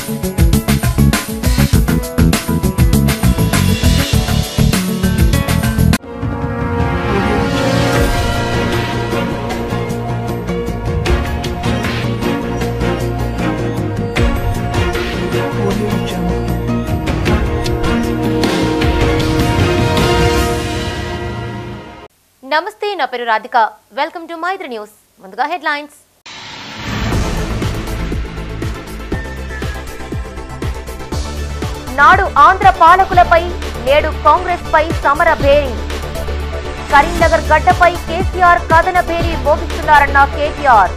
నమస్తే, నా పేరు Radhika. Welcome to Maitri News. ముందుగా హెడ్లైన్స్. నాడు ఆంధ్ర పాలకులపై, నేడు కాంగ్రెస్ పై సమర భేరీ. కరీంనగర్ గడ్డపై కేసీఆర్ కథన భేరీ మోగిస్తున్నారన్న కేటీఆర్.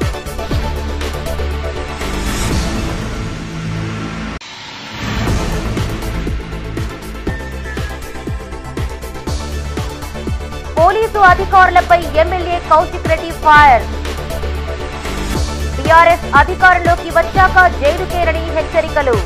పోలీసు అధికారులపై MLA Kaushik Reddy fire. TRS అధికారంలోకి వచ్చాక జైలుకేరని హెచ్చరికలు.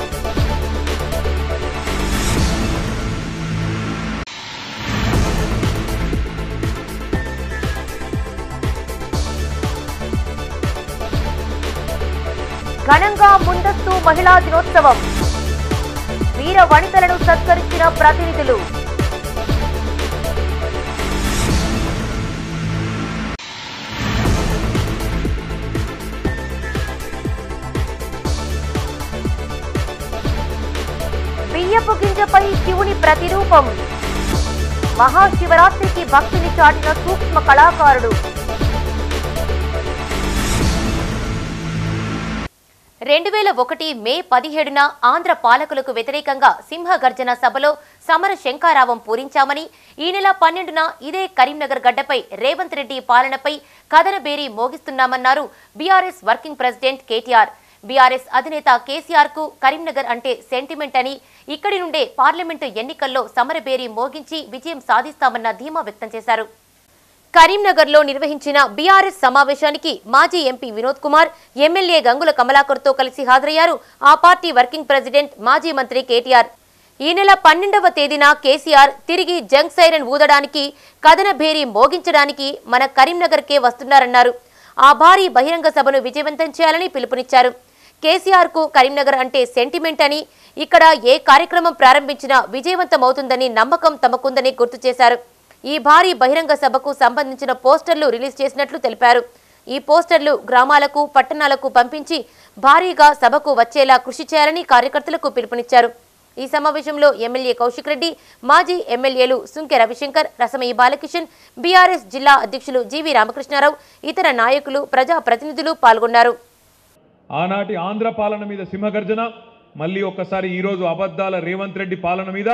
ఘనంగా ముందస్తు మహిళా దినోత్సవం. వీర వనితలను సత్కరించిన ప్రతినిధులు. బియ్యపు గింజపై శివుని ప్రతిరూపం. మహాశివరాత్రికి భక్తిని చాటిన సూక్ష్మ కళాకారుడు. 2001 మే 17న ఆంధ్ర పాలకులకు వ్యతిరేకంగా సింహగర్జన సభలో సమర శంఖారావం పూరించామని, ఈ నెల 12న ఇదే కరీంనగర్ గడ్డపై రేవంత్ రెడ్డి పాలనపై కథన బేరీ మోగిస్తున్నామన్నారు బీఆర్ఎస్ వర్కింగ్ ప్రెసిడెంట్ కేటీఆర్. బీఆర్ఎస్ అధినేత కేసీఆర్ కు కరీంనగర్ అంటే సెంటిమెంట్ అని, ఇక్కడి నుండే పార్లమెంటు ఎన్నికల్లో సమరబేరీ మోగించి విజయం సాధిస్తామన్న ధీమా వ్యక్తం చేశారు. కరీంనగర్ లో నిర్వహించిన బీఆర్ఎస్ సమావేశానికి మాజీ ఎంపీ వినోద్ కుమార్, ఎమ్మెల్యే గంగుల కమలాకర్ తో కలిసి హాజరయ్యారు ఆ పార్టీ వర్కింగ్ ప్రెసిడెంట్ మాజీ మంత్రి కేటీఆర్. ఈ నెల 12వ తేదీన కేసీఆర్ తిరిగి జంగ్ సైరన్ ఊదడానికి, కథన భేరీ మోగించడానికి మన కరీంనగర్ కే వస్తున్నారన్నారు. ఆ భారీ బహిరంగ సభను విజయవంతం చేయాలని పిలుపునిచ్చారు. కేసీఆర్ కు కరీంనగర్ అంటే సెంటిమెంట్ అని, ఇక్కడ ఏ కార్యక్రమం ప్రారంభించినా విజయవంతమవుతుందని నమ్మకం తమకుందని గుర్తు చేశారు. ఈ భారీ బహిరంగ సభకు సంబంధించిన పోస్టర్లు రిలీజ్ చేసినట్లు తెలిపారు. ఈ పోస్టర్లు గ్రామాలకు, పట్టణాలకు పంపించి భారీగా సభకు వచ్చేలా కృషి చేయాలని కార్యకర్తలకు పిలుపునిచ్చారు. ఈ సమావేశంలో ఎమ్మెల్యే కౌశిక్ రెడ్డి, మాజీ ఎమ్మెల్యేలు సుంకె రవిశంకర్, రసమయి బాలకిషన్, బీఆర్ఎస్ జిల్లా అధ్యక్షులు జీవీ రామకృష్ణారావు, ఇతర నాయకులు, ప్రజా ప్రతినిధులు పాల్గొన్నారు. ఆనాటి ఆంధ్ర పాలన మీద సింహగర్జన, మళ్ళీ ఒక్కసారి ఈరోజు అబద్ధాల రేవంత్ రెడ్డి పాలన మీద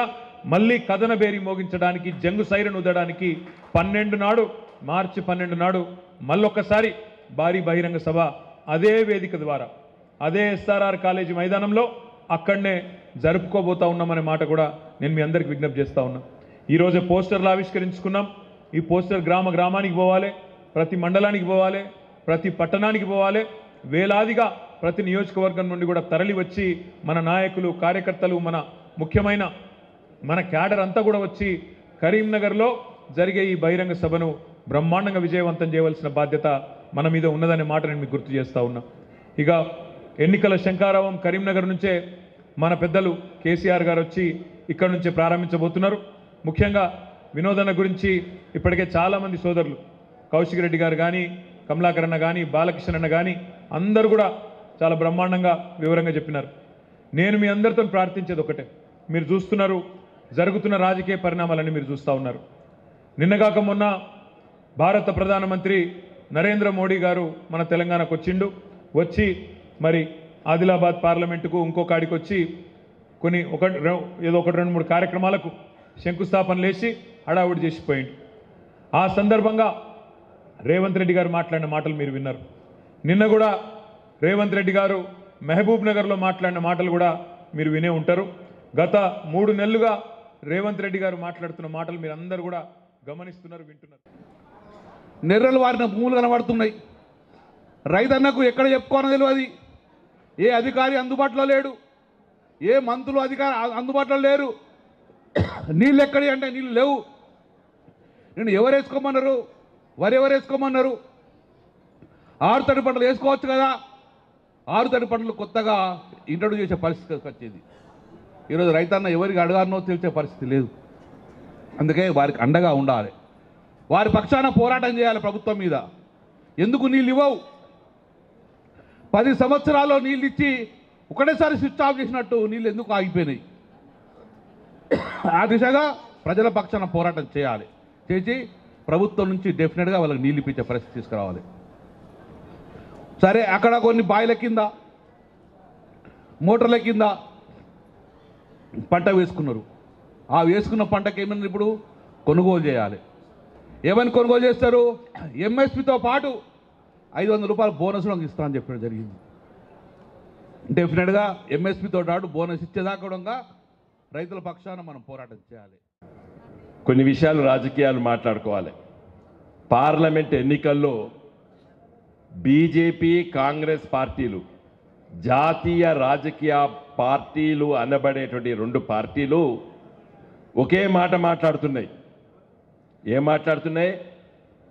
మళ్ళీ కథన బేరీ మోగించడానికి, జంగు సైరన్ ఉదడానికి 12 నాడు, మార్చి 12 నాడు మళ్ళొక్కసారి భారీ బహిరంగ సభ అదే వేదిక ద్వారా, అదే ఎస్ఆర్ఆర్ కాలేజీ మైదానంలో అక్కడనే జరుపుకోబోతా ఉన్నామనే మాట కూడా నేను మీ అందరికి విజ్ఞప్తి చేస్తూ ఉన్నా. ఈరోజు పోస్టర్లు ఆవిష్కరించుకున్నాం. ఈ పోస్టర్ గ్రామ గ్రామానికి పోవాలి, ప్రతి మండలానికి పోవాలి, ప్రతి పట్టణానికి పోవాలి. వేలాదిగా ప్రతి నియోజకవర్గం నుండి కూడా తరలి వచ్చి మన నాయకులు, కార్యకర్తలు, మన ముఖ్యమైన మన క్యాడర్ అంతా కూడా వచ్చి కరీంనగర్లో జరిగే ఈ బహిరంగ సభను బ్రహ్మాండంగా విజయవంతం చేయవలసిన బాధ్యత మన మీద ఉన్నదనే మాట నేను మీకు గుర్తు చేస్తూ ఉన్నా. ఇక ఎన్నికల శంఖారావం కరీంనగర్ నుంచే మన పెద్దలు కేసీఆర్ గారు వచ్చి ఇక్కడ నుంచే ప్రారంభించబోతున్నారు. ముఖ్యంగా వినోదన గురించి ఇప్పటికే చాలామంది సోదరులు, కౌశిక్ రెడ్డి గారు కానీ, కమలాకర్ అన్న కానీ, బాలకృష్ణ అన్న కానీ అందరూ కూడా చాలా బ్రహ్మాండంగా వివరంగా చెప్పినారు. నేను మీ అందరితో ప్రార్థించేది ఒకటే, మీరు చూస్తున్నారు జరుగుతున్న రాజకీయ పరిణామాలన్నీ మీరు చూస్తూ ఉన్నారు. నిన్నగాక మొన్న భారత ప్రధానమంత్రి నరేంద్ర మోడీ గారు మన తెలంగాణకు వచ్చి మరి ఆదిలాబాద్ పార్లమెంటుకు ఇంకో కాడికి వచ్చి ఏదో ఒకటి 2-3 కార్యక్రమాలకు శంకుస్థాపన లేచి హడావుడి చేసిపోయింది. ఆ సందర్భంగా రేవంత్ రెడ్డి గారు మాట్లాడిన మాటలు మీరు విన్నారు. నిన్న కూడా రేవంత్ రెడ్డి గారు మహబూబ్ నగర్లో మాట్లాడిన మాటలు కూడా మీరు వినే ఉంటారు. గత 3 నెలలుగా రేవంత్ రెడ్డి గారు మాట్లాడుతున్న మాటలు మీరు అందరూ కూడా గమనిస్తున్నారు, వింటున్నారు. నెర్రలు వారిన భూములు కనబడుతున్నాయి. రైతన్నకు ఎక్కడ చెప్పుకోనో తెలియదు. ఏ అధికారి అందుబాటులో లేడు, ఏ మంత్రులు అందుబాటులో లేరు. నీళ్ళు ఎక్కడి అంటే నీళ్ళు లేవు. నేను ఎవరు వేసుకోమన్నారు, వరి ఎవరు వేసుకోమన్నారు? ఆరుతడి పంటలు వేసుకోవచ్చు కదా. ఆరుతడి పంటలు కొత్తగా ఇంట్రడ్యూస్ చేసే పరిస్థితి వచ్చేది. ఈరోజు రైతన్న ఎవరికి అడగాలనో తెలిసే పరిస్థితి లేదు. అందుకే వారికి అండగా ఉండాలి, వారి పక్షాన పోరాటం చేయాలి ప్రభుత్వం మీద. ఎందుకు నీళ్ళు ఇవ్వవు? 10 సంవత్సరాల్లో నీళ్ళు ఇచ్చి ఒకటేసారి స్విచ్ ఆఫ్ చేసినట్టు నీళ్ళు ఎందుకు ఆగిపోయినాయి? ఆ దిశగా ప్రజల పక్షాన పోరాటం చేయాలి, చేసి ప్రభుత్వం నుంచి డెఫినెట్గా వాళ్ళకి నీళ్ళు ఇప్పించే పరిస్థితి తీసుకురావాలి. సరే, అక్కడ కొన్ని బాయిల కింద మోటార్ల కింద పంట వేసుకున్నారు. ఆ వేసుకున్న పంటకి ఏమైనా ఇప్పుడు కొనుగోలు చేయాలి. ఏమని కొనుగోలు చేస్తారు? ఎంఎస్పితో పాటు 500 రూపాయల బోనస్ ఇస్తా అని చెప్పడం జరిగింది. డెఫినెట్గా ఎంఎస్పితో పాటు బోనస్ ఇచ్చేదాకా కూడా రైతుల పక్షాన మనం పోరాటం చేయాలి. కొన్ని విషయాలు రాజకీయాలు మాట్లాడుకోవాలి. పార్లమెంట్ ఎన్నికల్లో బీజేపీ కాంగ్రెస్ పార్టీలు, జాతీయ రాజకీయ పార్టీలు అనబడేటువంటి 2 పార్టీలు ఒకే మాట మాట్లాడుతున్నాయి. ఏం మాట్లాడుతున్నాయి?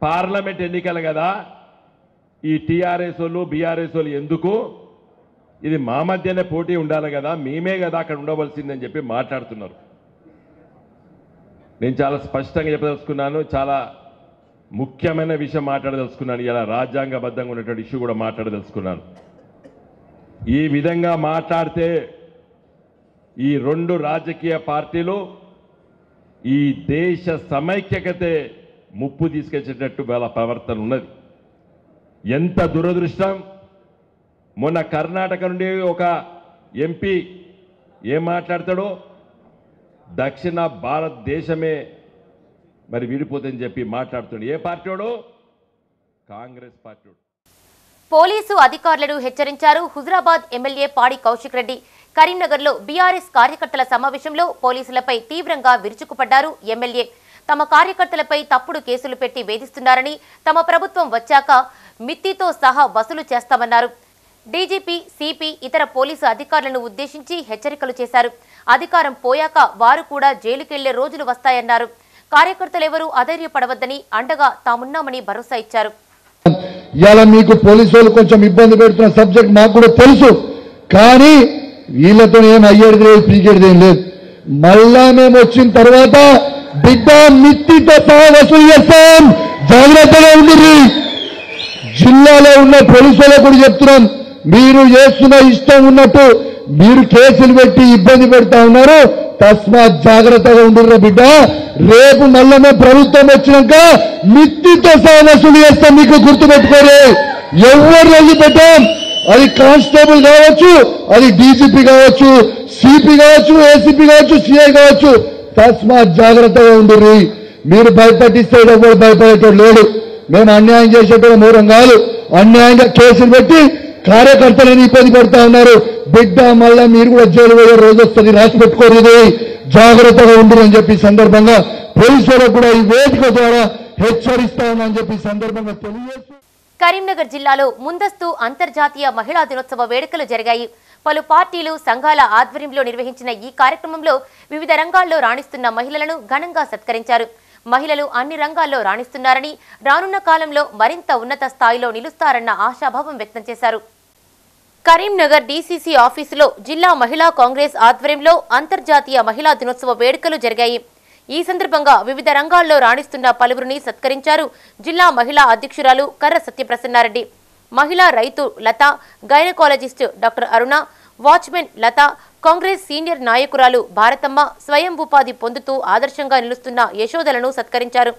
పార్లమెంట్ ఎన్నికలు కదా, ఈ టీఆర్ఎస్ వాళ్ళు బీఆర్ఎస్ వాళ్ళు ఎందుకు, ఇది మా మధ్యనే పోటీ ఉండాలి కదా, మేమే కదా అక్కడ ఉండవలసిందని చెప్పి మాట్లాడుతున్నారు. నేను చాలా స్పష్టంగా చెప్పదలుచుకున్నాను, చాలా ముఖ్యమైన విషయం మాట్లాడదలుచుకున్నాను. ఇలా రాజ్యాంగబద్ధంగా ఉన్నటువంటి ఇష్యూ కూడా మాట్లాడదలుచుకున్నాను. ఈ విధంగా మాట్లాడితే ఈ 2 రాజకీయ పార్టీలు ఈ దేశ సమైక్యతే ముప్పు తీసుకొచ్చేటట్టు వాళ్ళ ప్రవర్తన ఉన్నది. ఎంత దురదృష్టం! మొన్న కర్ణాటక నుండి ఒక ఎంపీ ఏం మాట్లాడతాడో, దక్షిణ భారతదేశమే మరి విడిపోతుందని చెప్పి మాట్లాడుతున్నాడు. ఏ పార్టీ వాడు? కాంగ్రెస్ పార్టీ. పోలీసు అధికారులను హెచ్చరించారు హుజరాబాద్ ఎమ్మెల్యే పాడి కౌశిక్ రెడ్డి. కరీంనగర్లో బీఆర్ఎస్ కార్యకర్తల సమావేశంలో పోలీసులపై తీవ్రంగా విరుచుకుపడ్డారు ఎమ్మెల్యే. తమ కార్యకర్తలపై తప్పుడు కేసులు పెట్టి వేధిస్తున్నారని, తమ ప్రభుత్వం వచ్చాక మిత్తితో సహా వసూలు చేస్తామన్నారు. డీజీపీ, సిపి, ఇతర పోలీసు అధికారులను ఉద్దేశించి హెచ్చరికలు చేశారు. అధికారం పోయాక వారు కూడా జైలుకెళ్లే రోజులు వస్తాయన్నారు. కార్యకర్తలెవరూ అధైర్యపడవద్దని, అండగా తామున్నామని భరోసా ఇచ్చారు. ఇవాళ మీకు పోలీసు వాళ్ళు కొంచెం ఇబ్బంది పెడుతున్న సబ్జెక్ట్ మాకు కూడా తెలుసు, కానీ వీళ్ళతో ఏం అయ్యేది లేదు, పీకేది ఏం లేదు. మళ్ళా మేము వచ్చిన తర్వాత బిడ్డ మిత్తితో సహా వసూలు చేస్తాం, జాగ్రత్తగా ఉంటుంది. జిల్లాలో ఉన్న పోలీసులకు కూడా చెప్తున్నాం, మీరు చేస్తున్న ఇష్టం ఉన్నట్టు మీరు కేసులు పెట్టి ఇబ్బంది పెడతా ఉన్నారు, తస్మాత్ జాగ్రత్తగా ఉండుర్రా బిడ్డ. రేపు మళ్ళా మేము ప్రభుత్వం వచ్చినాక మిత్తితో సహా వసూలు చేస్తాం, మీకు గుర్తుపెట్టుకోరు. ఎవరు రోజు పెట్టాం, అది కానిస్టేబుల్ కావచ్చు, అది డీజీపీ కావచ్చు, సిపి కావచ్చు, ఏసీపీ కావచ్చు, సిఐ కావచ్చు, తస్మాత్ జాగ్రత్తగా ఉండుర్రి. మీరు భయపట్టిస్తే ఎవరు భయపడేటోడు లేడు. మేము అన్యాయం చేసేటోడు మూరం కాదు. అన్యాయంగా కేసులు పెట్టి కార్యకర్తలను ఇబ్బంది పెడతా ఉన్నారు. బిడ్డ మళ్ళా మీరు కూడా జైలు పోయే రోజు వస్తుంది, రాసి పెట్టుకోరు. ఇది జాగ్రత్తగా ఉండురని చెప్పి సందర్భంగా పోలీసులకు కూడా ఈ వేదిక ద్వారా హెచ్చరిస్తా ఉన్నామని చెప్పి సందర్భంగా తెలియజేస్తూ కరీంనగర్ జిల్లాలో ముందస్తు అంతర్జాతీయ మహిళా దినోత్సవ వేడుకలు జరిగాయి. పలు పార్టీలు, సంఘాల ఆధ్వర్యంలో నిర్వహించిన ఈ కార్యక్రమంలో వివిధ రంగాల్లో రాణిస్తున్న మహిళలను ఘనంగా సత్కరించారు. మహిళలు అన్ని రంగాల్లో రాణిస్తున్నారని, రానున్న కాలంలో మరింత ఉన్నత స్థాయిలో నిలుస్తారన్న ఆశాభావం వ్యక్తం చేశారు. కరీంనగర్ డీసీసీ ఆఫీసులో జిల్లా మహిళా కాంగ్రెస్ ఆధ్వర్యంలో అంతర్జాతీయ మహిళా దినోత్సవ వేడుకలు జరిగాయి. ఈ సందర్భంగా వివిధ రంగాల్లో రాణిస్తున్న పలువురిని సత్కరించారు జిల్లా మహిళా అధ్యక్షురాలు కర్ర సత్యప్రసన్నారెడ్డి. మహిళా రైతు లత, గైనకాలజిస్ట్ డాక్టర్ అరుణ, వాచ్మెన్ లత, కాంగ్రెస్ సీనియర్ నాయకురాలు భారతమ్మ స్వయం ఉపాధి పొందుతూ ఆదర్శంగా నిలుస్తున్న యశోదలను సత్కరించారు.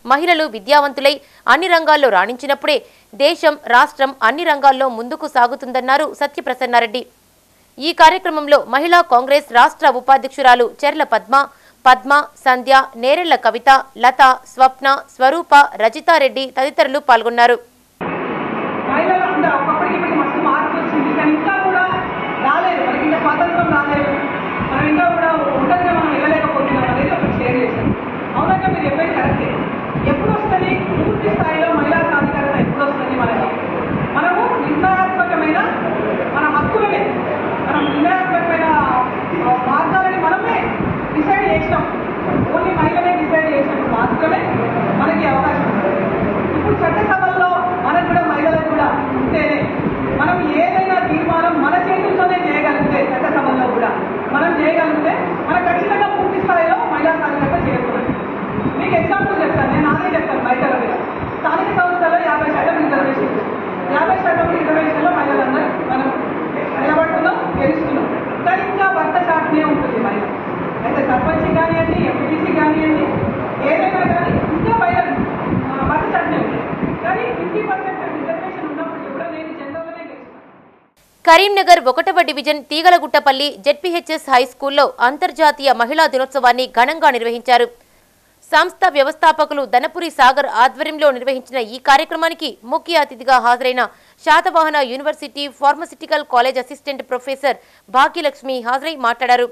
మహిళలు విద్యావంతులై అన్ని రంగాల్లో రాణించినప్పుడే దేశం, రాష్ట్రం అన్ని రంగాల్లో ముందుకు సాగుతుందన్నారు సత్యప్రసన్నారెడ్డి. ఈ కార్యక్రమంలో మహిళా కాంగ్రెస్ రాష్ట్ర ఉపాధ్యక్షురాలు చెర్ల పద్మ, సంధ్య, నేరెళ్ల కవిత, లత, స్వప్న, స్వరూప, రజితారెడ్డి తదితరులు పాల్గొన్నారు. ఎప్పుడు వస్తుంది పూర్తి స్థాయిలో మహిళా సాధికారత? ఎప్పుడు వస్తుంది? మనము నిర్ణయాత్మకమైన మన హక్కులనే, మనం నిర్ణయాత్మకమైన మార్గాలని మనమే డిసైడ్ చేసినాం. ఓన్లీ మహిళనే డిసైడ్ చేసినప్పుడు మాత్రమే మనకి అవకాశం ఉంటుంది. ఇప్పుడు చట్టసభల్లో మనకు కూడా మహిళలకు కూడా ఉంటేనే మనం ఏదైనా తీర్మానం కరీంనగర్ 1వ డివిజన్ తీగలగుట్టపల్లి జెడ్పీహెచ్ఎస్ హై స్కూల్లో అంతర్జాతీయ మహిళా దినోత్సవాన్ని ఘనంగా నిర్వహించారు. సంస్థ వ్యవస్థాపకులు ధనపురి సాగర్ ఆధ్వర్యంలో నిర్వహించిన ఈ కార్యక్రమానికి ముఖ్య అతిథిగా హాజరైన Satavahana university pharmaceutical college assistant professor Bhagyalakshmi హాజరై మాట్లాడారు.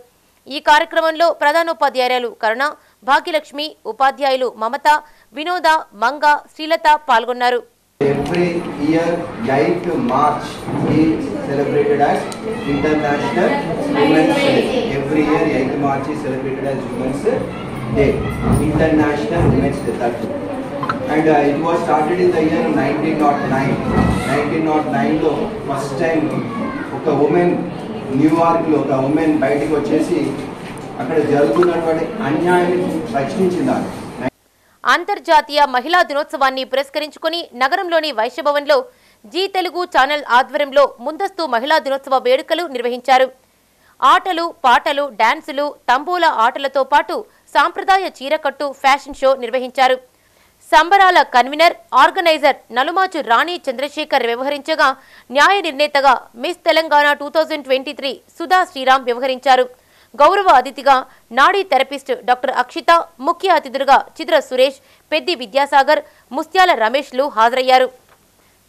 ఈ కార్యక్రమంలో ప్రధానోపాధ్యాయులు కరుణ, భాగ్యలక్ష్మి, ఉపాధ్యాయులు మమత, వినోద, మంగ, శ్రీలత పాల్గొన్నారు. Every year 8th March is celebrated as International Women's Day. Every year 8th March is celebrated as Women's Day, International Women's Day. And it was started in the year 1909. 1909 లో first time ఒక women న్యూయార్క్లో ఒక women బయటికి వచ్చేసి అక్కడ జరుగుతున్నటువంటి అన్యాయాన్ని ప్రశ్నించింది. అంతర్జాతీయ మహిళా దినోత్సవాన్ని పురస్కరించుకుని నగరంలోని వైశ్యభవన్లో జీ తెలుగు ఛానల్ ఆధ్వర్యంలో ముందస్తు మహిళా దినోత్సవ వేడుకలు నిర్వహించారు. ఆటలు, పాటలు, డాన్సులు, తంబూలా ఆటలతో పాటు సాంప్రదాయ చీరకట్టు ఫ్యాషన్ షో నిర్వహించారు. సంబరాల కన్వీనర్, ఆర్గనైజర్ నలుమాచు రాణి చంద్రశేఖర్ వ్యవహరించగా న్యాయ నిర్ణేతగా మిస్ తెలంగాణ 2023 సుధా శ్రీరామ్ వ్యవహరించారు. గౌరవ అతిథిగా నాడీ థెరపిస్ట్ డాక్టర్ అక్షిత, ముఖ్య అతిథులుగా చిద్ర సురేష్, పెద్ది విద్యాసాగర్, ముస్త్యాల రమేష్లు హాజరయ్యారు.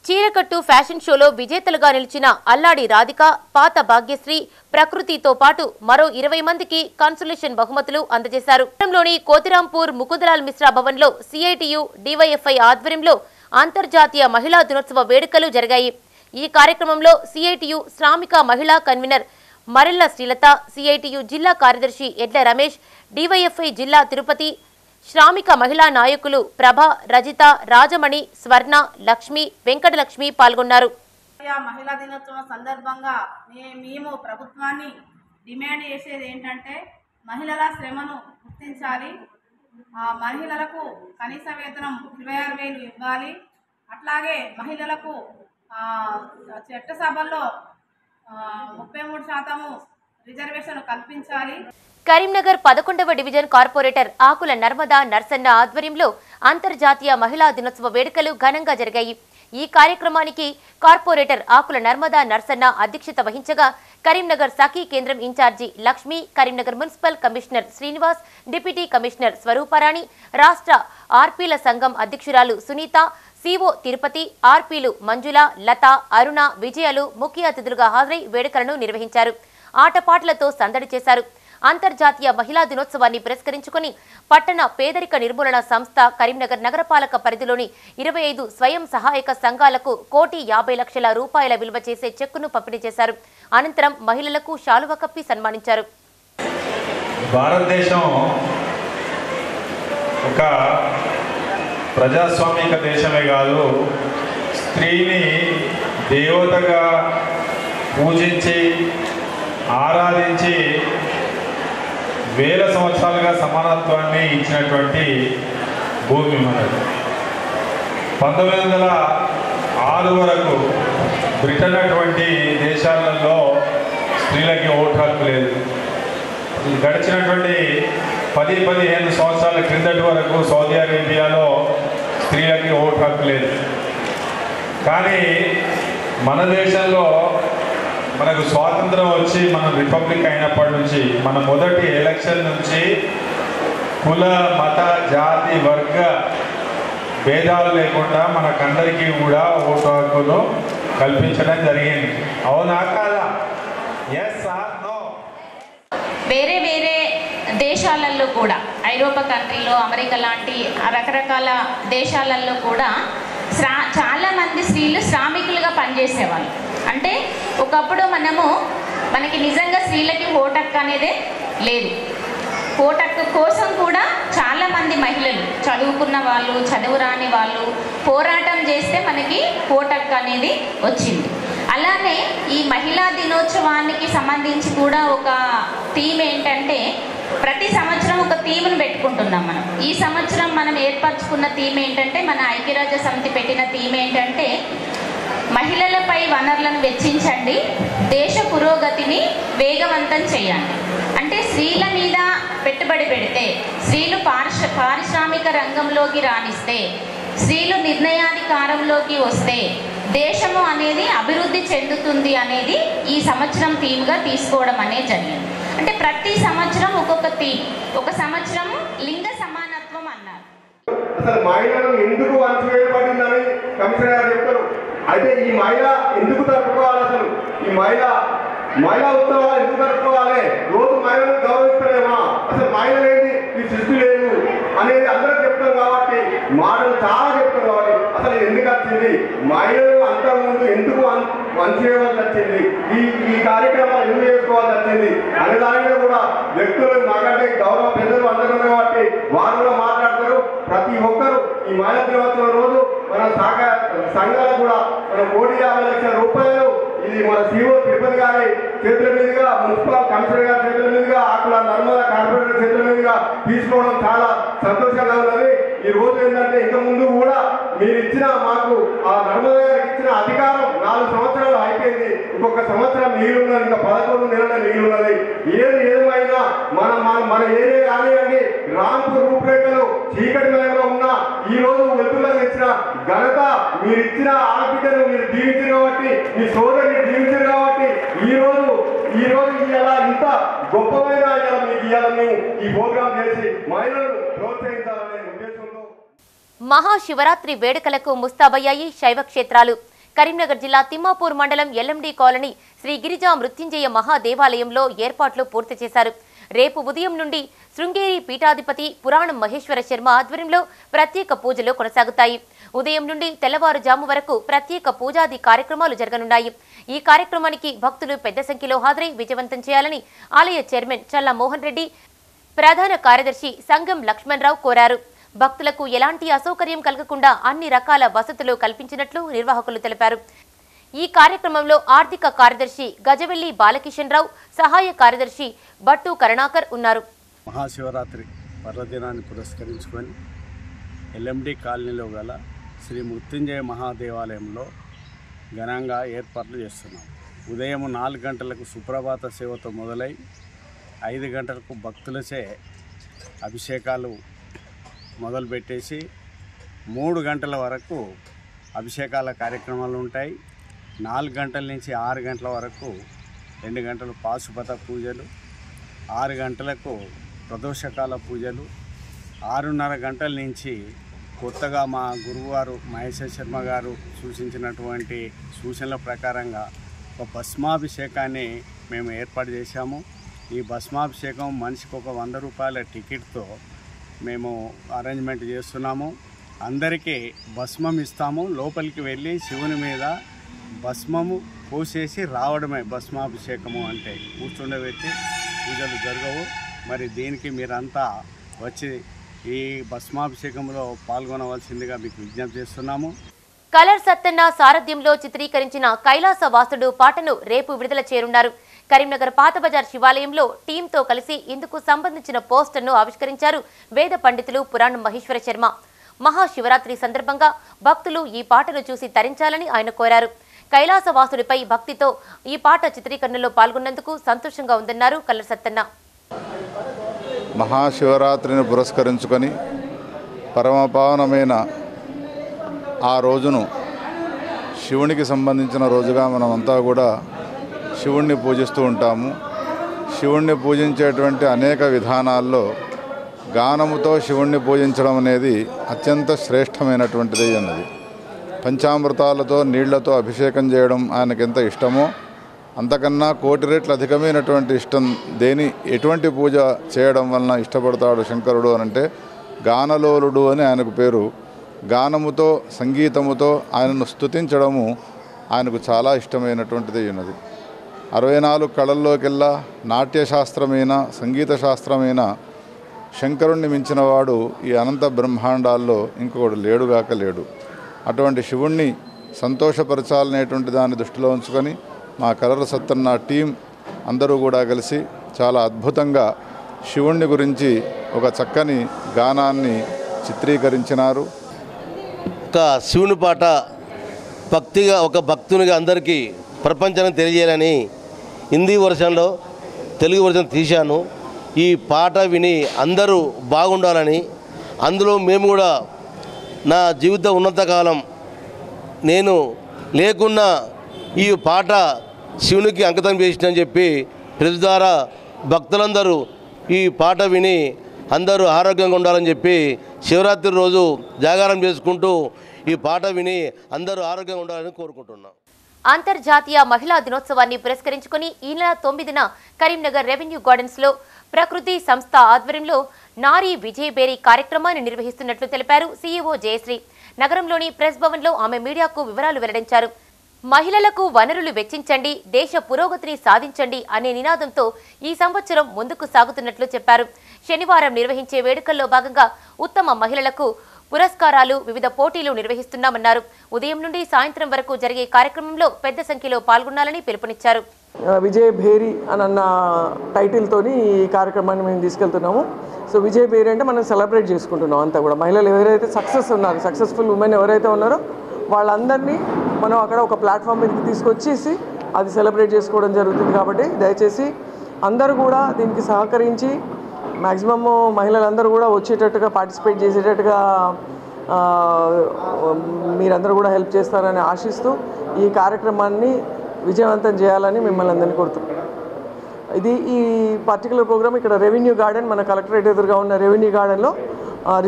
చీరకట్టు ఫ్యాషన్ షోలో విజేతలుగా నిలిచిన అల్లాడి రాధిక, పాత భాగ్యశ్రీ, ప్రకృతితో పాటు మరో 20 మందికి కన్సోలేషన్ బహుమతులు అందజేశారు. నగరంలోని కోతిరాంపూర్ ముకుందలాల్ మిశ్రా భవన్లో సిఐటియు, డివైఎఫ్ఐ ఆధ్వర్యంలో అంతర్జాతీయ మహిళా దినోత్సవ వేడుకలు జరిగాయి. ఈ కార్యక్రమంలో సిఐటియు శ్రామిక మహిళా కన్వీనర్ మరెల్ల శ్రీలత, సిఐటియు జిల్లా కార్యదర్శి ఎడ్ల రమేష్, డివైఎఫ్ఐ జిల్లా తిరుపతి, శ్రామిక మహిళా నాయకులు ప్రభ, రజిత, రాజమణి, స్వర్ణ, లక్ష్మి, వెంకటలక్ష్మి పాల్గొన్నారు. మహిళా దినోత్సవం సందర్భంగా మేము ప్రభుత్వాన్ని డిమాండ్ చేసేది ఏంటంటే మహిళల శ్రమను గుర్తించాలి. మహిళలకు కనీస వేతనం 26,000 ఇవ్వాలి. అట్లాగే మహిళలకు చట్టసభల్లో 33% రిజర్వేషన్ కల్పించాలి. కరీంనగర్ 11వ డివిజన్ కార్పొరేటర్ ఆకుల నర్మదా నర్సన్న ఆధ్వర్యంలో అంతర్జాతీయ మహిళా దినోత్సవ వేడుకలు ఘనంగా జరిగాయి. ఈ కార్యక్రమానికి కార్పొరేటర్ ఆకుల నర్మదా నర్సన్న అధ్యక్షత వహించగా కరీంనగర్ సఖీ కేంద్రం incharge Lakshmi, Karimnagar municipal commissioner Srinivas, deputy commissioner Swaruparani, రాష్ట్ర ఆర్పీల సంఘం అధ్యక్షురాలు సునీత, సిఓ తిరుపతి, ఆర్పీలు మంజుల, లత, అరుణ, విజయాలు ముఖ్య అతిథులుగా హాజరై వేడుకలను నిర్వహించారు. ఆటపాటలతో సందడి చేశారు. అంతర్జాతీయ మహిళా దినోత్సవాన్ని పురస్కరించుకుని పట్టణ పేదరిక నిర్మూలన సంస్థ కరీంనగర్ నగరపాలక పరిధిలోని 25 స్వయం సహాయక సంఘాలకు ₹1,50,00,000 విలువ చేసే చెక్కును పంపిణీ చేశారు. అనంతరం మహిళలకు శాలువ కప్పి సన్మానించారు. భారతదేశం ఒక ప్రజాస్వామిక దేశమే కాదు, స్త్రీని దేవతగా పూజించి ఆరాధించి వేల సంవత్సరాలుగా సమానత్వాన్ని ఇచ్చినటువంటి భూమి మనది. 1906 వరకు బ్రిటన్ అటువంటి దేశాలలో స్త్రీలకి ఓటు హక్కు లేదు. గడిచినటువంటి 10-15 సంవత్సరాల క్రిందటి వరకు సౌదీ అరేబియాలో స్త్రీలకి ఓటు హక్కు లేదు. కానీ మన దేశంలో మనకు స్వాతంత్రం వచ్చి మనం రిపబ్లిక్ అయినప్పటి నుంచి మన మొదటి ఎలక్షన్ నుంచి కుల, మత, జాతి, వర్గ భేదాలు లేకుండా మనకందరికీ కూడా ఓటు హక్కును కల్పించడం జరిగింది. అవునా కాదా? Yes or no? వేరే వేరే దేశాలలో కూడా, ఐరోపా కంట్రీలో, అమెరికా లాంటి రకరకాల దేశాలలో కూడా చాలామంది స్త్రీలు శ్రామికులుగా పనిచేసేవాళ్ళు. అంటే ఒకప్పుడు మనకి నిజంగా స్త్రీలకి ఓటు హక్కు అనేదే లేదు. ఓటు హక్కు కోసం కూడా చాలామంది మహిళలు, చదువుకున్న వాళ్ళు, చదువు రాని వాళ్ళు పోరాటం చేస్తే మనకి ఓటు హక్కు అనేది వచ్చింది. అలానే ఈ మహిళా దినోత్సవానికి సంబంధించి కూడా ఒక థీమ్ ఏంటంటే, ప్రతి సంవత్సరం ఒక థీమ్ను పెట్టుకుంటున్నాం మనం. ఈ సంవత్సరం మనం ఏర్పరచుకున్న థీమ్ ఏంటంటే, మన ఐక్యరాజ్య సమితి పెట్టిన థీమ్ ఏంటంటే, మహిళలపై వనరులను వెచ్చించండి, దేశ పురోగతిని వేగవంతం చేయండి. అంటే స్త్రీల మీద పెట్టుబడి పెడితే, స్త్రీలు పారిశ్రామిక రంగంలోకి రాణిస్తే, స్త్రీలు నిర్ణయాధికారంలోకి వస్తే దేశము అనేది అభివృద్ధి చెందుతుంది అనేది ఈ సంవత్సరం థీమ్గా తీసుకోవడం అనేది జరిగింది. అంటే ప్రతి సంవత్సరం ఒక్కొక్క థీమ్. ఒక సంవత్సరం లింగ సమానత్వం అన్నారు. అసలు మహిళలు ఎందుకు అణచివేయబడిందని కమిషనర్ గారు చెప్తారు. అయితే ఈ మహిళ ఎందుకు జరుపుకోవాలి? అసలు ఈ మహిళా ఉత్సవాలు ఎందుకు జరుపుకోవాలి? రోజు మహిళలను గౌరవిస్తలేమా? అసలు మహిళలు ఏంటి ఈ సృష్టి లేదు అనేది అందరూ చెప్తాం కాబట్టి, మాటలు చాలా చెప్తాం కాబట్టి అసలు ఎందుకు వచ్చింది? మహిళలు అంతకుముందు ఎందుకు వంచేయవలసి వచ్చింది? ఈ కార్యక్రమాలు ఎందుకు చేసుకోవాల్సి వచ్చింది అనే దాని మీద కూడా వ్యక్తులు మాకంటే గౌరవ పెద్దలు అందరూ కాబట్టి వారు కూడా మాట్లాడతారు. ప్రతి ఒక్కరు ఈ మహిళా దినోత్సవం రోజు మన సంఘాలకు కూడా మన 1,50,00,000 రూపాయలు ఇది మన సిఓ తిరుపతి గారి చేతుల మీదుగా, మున్సిపల్ కమిషనర్ గారి చేతుల మీదుగా, అక్కడ నర్మదా కార్పొరేటర్ చేతుల మీదుగా తీసుకోవడం చాలా సంతోషంగా ఉన్నది. ఈ రోజు ఏంటంటే ఇంత ముందు కూడా మీరు ఇచ్చిన మాకు ఆ నర్మదా గారికి ఇచ్చిన అధికారం 4 సంవత్సరాలు అయిపోయింది. ఇంకొక సంవత్సరం మిగిలిన్నది, ఇంకా 11 నెలల మిగిలిన్నది. ఏమైనా మన ఏరియా కానివ్వండి, రాంపూర్ రూపురేఖలు చీకటిమయంలో ఉన్న ఈ రోజు వెలుగులోకి ఇచ్చిన ఘనత మీరు ఇచ్చిన ఆడబిడ్డను మీరు దీవించారు కాబట్టి, మీ సోదరిని దీవించారు కాబట్టి ఈ రోజు ఇలా ఇంత గొప్పమైన మీకు ఇవాళ మేము ఈ ప్రోగ్రాం చేసి మహిళలను ప్రోత్సహించాలనే ఉద్దేశంతో మహాశివరాత్రి వేడుకలకు ముస్తాబయ్యాయి శైవ క్షేత్రాలు. కరీంనగర్ జిల్లా తిమ్మాపూర్ మండలం ఎల్ఎండి కాలనీ శ్రీ గిరిజా మృత్యుంజయ మహాదేవాలయంలో ఏర్పాట్లు పూర్తి చేశారు. రేపు ఉదయం నుండి శృంగేరి పీఠాధిపతి పురాణం మహేశ్వర శర్మ ఆధ్వర్యంలో ప్రత్యేక పూజలు కొనసాగుతాయి. ఉదయం నుండి తెల్లవారుజాము వరకు ప్రత్యేక పూజాది కార్యక్రమాలు జరగనున్నాయి. ఈ కార్యక్రమానికి భక్తులు పెద్ద సంఖ్యలో హాజరై విజయవంతం చేయాలని ఆలయ చైర్మన్ చల్లా మోహన్ రెడ్డి, ప్రధాన కార్యదర్శి సంగం లక్ష్మణరావు కోరారు. భక్తులకు ఎలాంటి అసౌకర్యం కలగకుండా అన్ని రకాల వసతులు కల్పించినట్లు నిర్వాహకులు తెలిపారు. ఈ కార్యక్రమంలో ఆర్థిక కార్యదర్శి గజవెల్లి బాలకిషన్ రావు, సహాయ కార్యదర్శి బట్టు కరుణాకర్ ఉన్నారు. మహాశివరాత్రి పర్వదినాన్ని పురస్కరించుకొని ఎల్ఎండి కాలనీలో గల శ్రీ మృత్యుంజయ మహాదేవాలయంలో ఘనంగా ఏర్పాట్లు చేస్తున్నాం. ఉదయం 4 గంటలకు సుప్రభాత సేవతో మొదలై 5 గంటలకు భక్తులచే అభిషేకాలు మొదలుపెట్టేసి 3 గంటల వరకు అభిషేకాల కార్యక్రమాలు ఉంటాయి. 4 గంటల నుంచి 6 గంటల వరకు 2 గంటలు పాశుపత పూజలు, 6 గంటలకు ప్రదోషకాల పూజలు, 6:30 గంటల నుంచి కొత్తగా మా గురువుగారు మహేశ్వర శర్మ గారు సూచించినటువంటి సూచనల ప్రకారంగా ఒక భస్మాభిషేకాన్ని మేము ఏర్పాటు చేశాము. ఈ భస్మాభిషేకం మనిషికి ఒక 100 రూపాయల టికెట్తో మేము అరేంజ్మెంట్ చేస్తున్నాము. అందరికీ భస్మం ఇస్తాము. లోపలికి వెళ్ళి శివుని మీద భస్మము పోసేసి రావడమే భస్మాభిషేకము అంటే. కూర్చుండబెట్టి పూజలు జరగవు. మరి దీనికి మీరంతా వచ్చి ఈ భస్మాభిషేకంలో పాల్గొనవలసిందిగా మీకు విజ్ఞప్తి చేస్తున్నాము. కలర్ సత్తన్న సారథ్యంలో చిత్రీకరించిన కైలాస వాసుడు పాటను రేపు విడుదల చేయనున్నారు. కరీంనగర్ పాత బజార్ శివాలయంలో టీంతో కలిసి ఇందుకు సంబంధించిన పోస్టర్ను ఆవిష్కరించారు వేద పండితులు పురాణం మహేశ్వర శర్మ. మహాశివరాత్రి సందర్భంగా భక్తులు ఈ పాటను చూసి తరించాలని ఆయన కోరారు. కైలాసవాసుడిపై భక్తితో ఈ పాట చిత్రీకరణలో పాల్గొన్నందుకు సంతోషంగా ఉందన్నారు కలర్ సత్తన్న. మహాశివరాత్రిని పురస్కరించుకొని పరమపావనమైన ఆ రోజును శివునికి సంబంధించిన రోజుగా మనమంతా కూడా శివుణ్ణి పూజిస్తూ ఉంటాము. శివుణ్ణి పూజించేటువంటి అనేక విధానాల్లో గానముతో శివుణ్ణి పూజించడం అనేది అత్యంత శ్రేష్టమైనటువంటిది అన్నది. పంచామృతాలతో నీళ్లతో అభిషేకం చేయడం ఆయనకు ఎంత ఇష్టమో అంతకన్నా 1,000,000 రెట్లు అధికమైనటువంటి ఇష్టం ఎటువంటి పూజ చేయడం వలన ఇష్టపడతాడు శంకరుడు అనంటే గానలోలుడు అని ఆయనకు పేరు. గానముతో సంగీతముతో ఆయనను స్తుతించడము ఆయనకు చాలా ఇష్టమైనటువంటిది ఉన్నది. 64 కళల్లోకెల్లా నాట్యశాస్త్రమైన సంగీత శాస్త్రమైన శంకరుణ్ణి మించినవాడు ఈ అనంత బ్రహ్మాండాల్లో ఇంకొకడు లేడుగాక లేడు. అటువంటి శివుణ్ణి సంతోషపరచాలనేటువంటి దాన్ని దృష్టిలో ఉంచుకొని మా కలర్ సత్తన్న టీం అందరూ కూడా కలిసి చాలా అద్భుతంగా శివుణ్ణి గురించి ఒక చక్కని గానాన్ని చిత్రీకరించినారు. ఒక శివుని పాట భక్తిగా ఒక భక్తునిగా అందరికీ ప్రపంచానికి తెలియజేయాలని హిందీ వర్షన్లో తెలుగు వర్షన్ తీశాను. ఈ పాట విని అందరూ బాగుండాలని, అందులో మేము కూడా నా జీవిత ఉన్నతకాలం నేను లేకున్నా ఈ పాట శివునికి అంకితం చేసిందని చెప్పి ప్రెస్ ద్వారా భక్తులందరూ ఈ పాట విని అందరూ ఆరోగ్యంగా ఉండాలని చెప్పి శివరాత్రి రోజు జాగారం చేసుకుంటూ ఈ పాట విని అందరూ ఆరోగ్యంగా ఉండాలని కోరుకుంటున్నాం. అంతర్జాతీయ మహిళా దినోత్సవాన్ని పురస్కరించుకుని ఈ నెల 9న కరీంనగర్ రెవెన్యూ గార్డెన్స్ లో ప్రకృతి సంస్థ ఆధ్వర్యంలో నారీ విజయబేరి కార్యక్రమాన్ని నిర్వహిస్తున్నట్లు తెలిపారు సీఈఓ జయశ్రీ. నగరంలోని ప్రెస్ భవన్ లో ఆమె మీడియాకు వివరాలు వెల్లడించారు. మహిళలకు వనరులు వెచ్చించండి, దేశ పురోగతిని సాధించండి అనే నినాదంతో ఈ సంవత్సరం ముందుకు సాగుతున్నట్లు చెప్పారు. శనివారం నిర్వహించే వేడుకల్లో భాగంగా ఉత్తమ మహిళలకు పురస్కారాలు, వివిధ పోటీలు నిర్వహిస్తున్నామన్నారు. ఉదయం నుండి సాయంత్రం వరకు జరిగే కార్యక్రమంలో పెద్ద సంఖ్యలో పాల్గొనాలని పిలుపునిచ్చారు. విజయ్ భేరి అన్న టైటిల్తోని ఈ కార్యక్రమాన్ని మేము తీసుకెళ్తున్నాము. సో విజయ్ భేరి అంటే మనం సెలబ్రేట్ చేసుకుంటున్నాం అంతా కూడా. మహిళలు ఎవరైతే సక్సెస్ఫుల్ ఉమెన్ ఎవరైతే ఉన్నారో వాళ్ళందరినీ మనం అక్కడ ఒక ప్లాట్ఫామ్ మీదకి తీసుకొచ్చేసి అది సెలబ్రేట్ చేసుకోవడం జరుగుతుంది. కాబట్టి దయచేసి అందరూ కూడా దీనికి సహకరించి మ్యాక్సిమమ్ మహిళలందరూ కూడా వచ్చేటట్టుగా పార్టిసిపేట్ చేసేటట్టుగా మీరందరూ కూడా హెల్ప్ చేస్తారని ఆశిస్తూ ఈ కార్యక్రమాన్ని విజయవంతం చేయాలని మిమ్మల్ని అందరినీ కోరుతున్నాం. ఈ పర్టికులర్ ప్రోగ్రామ్ ఇక్కడ రెవెన్యూ గార్డెన్, మన కలెక్టరేట్ ఎదురుగా ఉన్న రెవెన్యూ గార్డెన్లో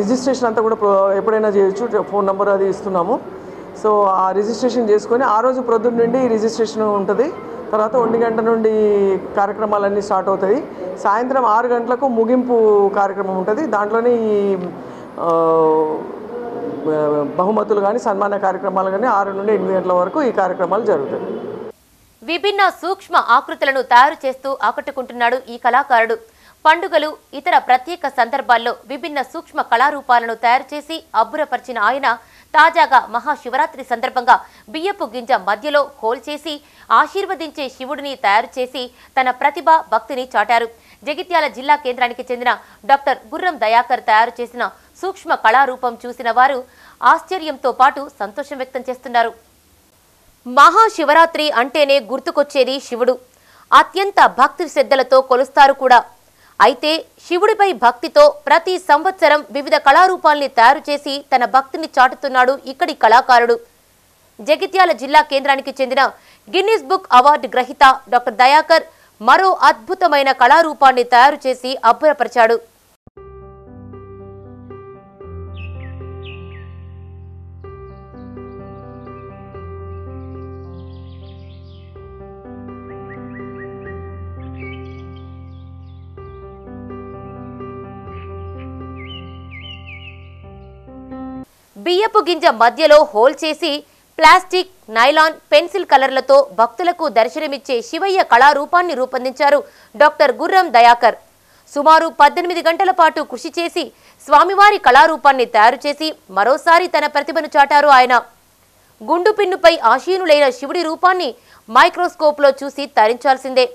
రిజిస్ట్రేషన్ అంతా కూడా ఎప్పుడైనా చేయొచ్చు. ఫోన్ నెంబర్ అది ఇస్తున్నాము. సో ఆ రిజిస్ట్రేషన్ చేసుకొని ఆ రోజు ప్రొద్దున నుండి రిజిస్ట్రేషన్ ఉంటుంది. తర్వాత 1 గంట నుండి కార్యక్రమాలన్నీ స్టార్ట్ అవుతాయి. సాయంత్రం 6 గంటలకు ముగింపు కార్యక్రమం ఉంటుంది. దాంట్లోనే ఈ బహుమతులు కానీ సన్మాన కార్యక్రమాలు కానీ 6 నుండి 8 గంటల వరకు ఈ కార్యక్రమాలు జరుగుతాయి. విభిన్న సూక్ష్మ ఆకృతులను తయారు చేస్తూ ఆకట్టుకుంటున్నాడు ఈ కళాకారుడు. పండుగలు, ఇతర ప్రత్యేక సందర్భాల్లో విభిన్న సూక్ష్మ కళారూపాలను తయారు చేసి అబ్బురపరిచిన ఆయన తాజాగా మహాశివరాత్రి సందర్భంగా బియ్యపు గింజ మధ్యలో హోల్ చేసి ఆశీర్వదించే శివుడిని తయారు చేసి తన ప్రతిభ, భక్తిని చాటారు. జగిత్యాల జిల్లా కేంద్రానికి చెందిన డాక్టర్ గుర్రం దయాకర్ తయారు చేసిన సూక్ష్మ కళారూపం చూసిన వారు ఆశ్చర్యంతో పాటు సంతోషం వ్యక్తం చేస్తున్నారు. మహాశివరాత్రి అంటేనే గుర్తుకొచ్చేది శివుడు. అత్యంత భక్తి శ్రద్ధలతో కొలుస్తారు కూడా. అయితే శివుడిపై భక్తితో ప్రతి సంవత్సరం వివిధ కళారూపాల్ని తయారు చేసి తన భక్తిని చాటుతున్నాడు ఇక్కడి కళాకారుడు. జగిత్యాల జిల్లా కేంద్రానికి చెందిన గిన్నిస్ బుక్ అవార్డు గ్రహీత డాక్టర్ దయాకర్ మరో అద్భుతమైన కళారూపాన్ని తయారు చేసి అబ్బురపరిచాడు. బియ్యపు గింజ మధ్యలో హోల్ చేసి ప్లాస్టిక్, నైలాన్, పెన్సిల్ కలర్లతో భక్తులకు దర్శనమిచ్చే శివయ్య కళారూపాన్ని రూపొందించారు డాక్టర్ గుర్రం దయాకర్. సుమారు 18 గంటల పాటు కృషి చేసి స్వామివారి కళారూపాన్ని తయారు చేసి మరోసారి తన ప్రతిభను చాటారు ఆయన. గుండు పిన్నుపై ఆశీనులైన శివుడి రూపాన్ని మైక్రోస్కోప్లో చూసి తరించాల్సిందే.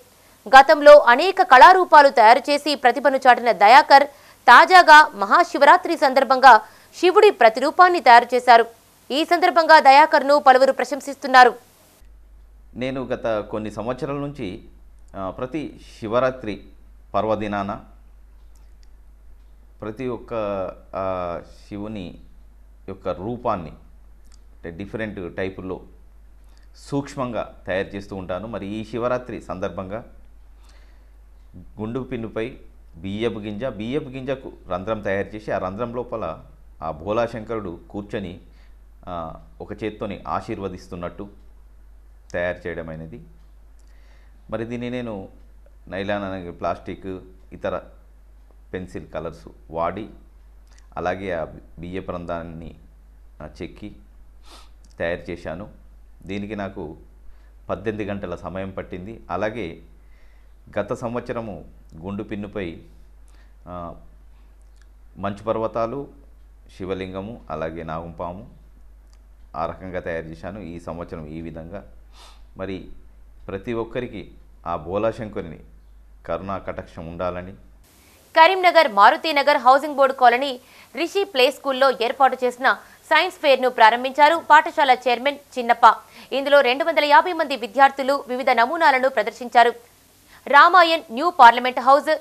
గతంలో అనేక కళారూపాలు తయారు చేసి ప్రతిభను చాటిన దయాకర్ తాజాగా మహాశివరాత్రి సందర్భంగా శివుడి ప్రతిరూపాన్ని తయారు చేశారు. ఈ సందర్భంగా దయాకర్ను పలువురు ప్రశంసిస్తున్నారు. నేను గత కొన్ని సంవత్సరాల నుంచి ప్రతి శివరాత్రి పర్వదినాన ప్రతి ఒక్క శివుని యొక్క రూపాన్ని డిఫరెంట్ టైపుల్లో సూక్ష్మంగా తయారు చేస్తూ ఉంటాను. మరి ఈ శివరాత్రి సందర్భంగా గుండు పిన్నుపై బియ్యపు గింజకు రంధ్రం తయారు చేసి ఆ రంధ్రం లోపల ఆ భోలాశంకరుడు కూర్చొని ఒక చేత్తోని ఆశీర్వదిస్తున్నట్టు తయారు చేయడం అనేది. మరి దీన్ని నేను నైలాన్ అనే ప్లాస్టిక్, ఇతర పెన్సిల్ కలర్స్ వాడి అలాగే ఆ బియ్యపు రంధ్రాన్ని చెక్కి తయారు చేశాను. దీనికి నాకు 18 గంటల సమయం పట్టింది. అలాగే గత సంవత్సరము గుండు పిన్నుపై మంచు పర్వతాలు, శివలింగము, అలాగే నాగుంపాము ఆ రకంగా తయారు చేశాను. ఈ సంవత్సరం ఈ విధంగా. మరి ప్రతి ఒక్కరికి ఆ భోలాశంకరుని కరుణా కటాక్షం ఉండాలని Karimnagar Maruthi Nagar housing board colony Rishi play స్కూల్లో ఏర్పాటు చేసిన సైన్స్ ఫెయిర్ ను ప్రారంభించారు పాఠశాల చైర్మన్ చిన్నప్ప. ఇందులో 250 మంది విద్యార్థులు వివిధ నమూనాలను ప్రదర్శించారు. Ramayan, new parliament house,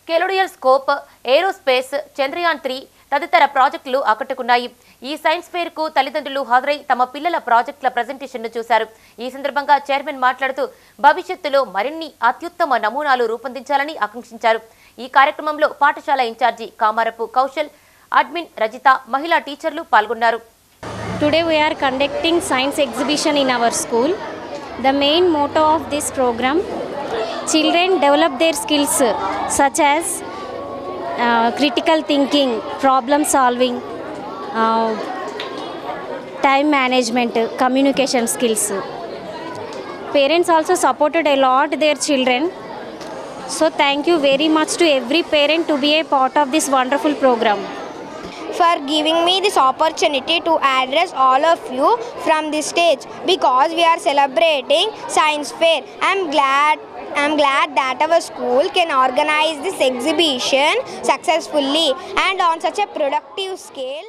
kaleidoscope, aerospace, Chandrayaan 3 తదితర ప్రాజెక్టులు ఆకట్టుకున్నాయి. ఈ సైన్స్ ఫేర్ కు తల్లిదండ్రులు హాజరై తమ పిల్లల ప్రాజెక్టుల ప్రెజెంటేషన్ను చూశారు. ఈ సందర్భంగా చైర్మన్ మాట్లాడుతూ భవిష్యత్తులో మరిన్ని అత్యుత్తమ నమూనాలు రూపొందించాలని ఆకాంక్షించారు. ఈ కార్యక్రమంలో పాఠశాల ఇన్ఛార్జి కామారపు కౌశల్, అడ్మిన్ రజిత, మహిళా టీచర్లు పాల్గొన్నారు. Today we are conducting science exhibition in our school. The main motto of this program, children develop their skills such as critical thinking, problem solving, time management, communication skills. Parents also supported a lot their children. So thank you very much to every parent to be a part of this wonderful program. For giving me this opportunity to address all of you from this stage, because we are celebrating science fair. I'm glad that our school can organize this exhibition successfully and on such a productive scale.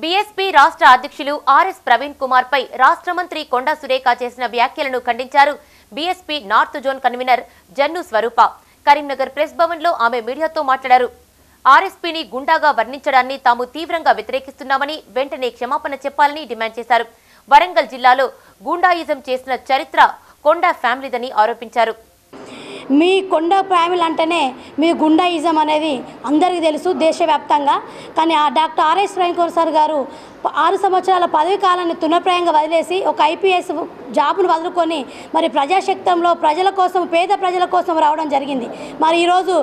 BSP రాష్ట్ర అధ్యక్షులు RS Praveen Kumar పై రాష్ట్ర మంత్రి కొండా సురేఖ చేసిన వ్యాఖ్యలను ఖండించారు BSP north zone convener Jannu Swaroopa. Karimnagar press Bhavan లో ఆమె మీడియాతో మాట్లాడారు. ఆర్ఎస్పీని గుండాగా వర్ణించడాన్ని తాము తీవ్రంగా వ్యతిరేకిస్తున్నామని, వెంటనే క్షమాపణ చెప్పాలని డిమాండ్ చేశారు. వరంగల్ జిల్లాలో గూండాయిజం చేసిన చరిత్ర కొండా ఫ్యామిలీదని ఆరోపించారు. మీ కొండ ఫ్యామిలీ అంటేనే మీ గుండాయిజం అనేది అందరికీ తెలుసు దేశవ్యాప్తంగా. కానీ ఆ డాక్టర్ ఆర్ఎస్ ప్రవీణ్ సార్ గారు 6 సంవత్సరాల పదవి కాలాన్ని తునప్రాయంగా వదిలేసి ఒక ఐపీఎస్ జాబ్ను వదులుకొని మరి ప్రజాశక్తంలో ప్రజల కోసం, పేద ప్రజల కోసం రావడం జరిగింది. మరి ఈరోజు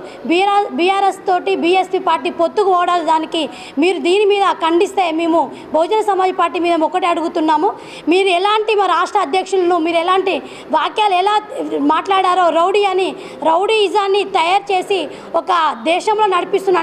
బీఆర్ఎస్ తోటి బీఎస్పీ పార్టీ పొత్తుకు పోవడానికి దానికి మీరు దీని మీద ఖండిస్తే మేము బహుజన సమాజ్ పార్టీ మీద ఒకటే అడుగుతున్నాము. మీరు ఎలాంటి మా రాష్ట్ర అధ్యక్షులను మీరు ఎలాంటి వాక్యాలు ఎలా మాట్లాడారో, రౌడీయిజాన్ని తయారు చేసి ఒక దేశంలో నడిపిస్తున్న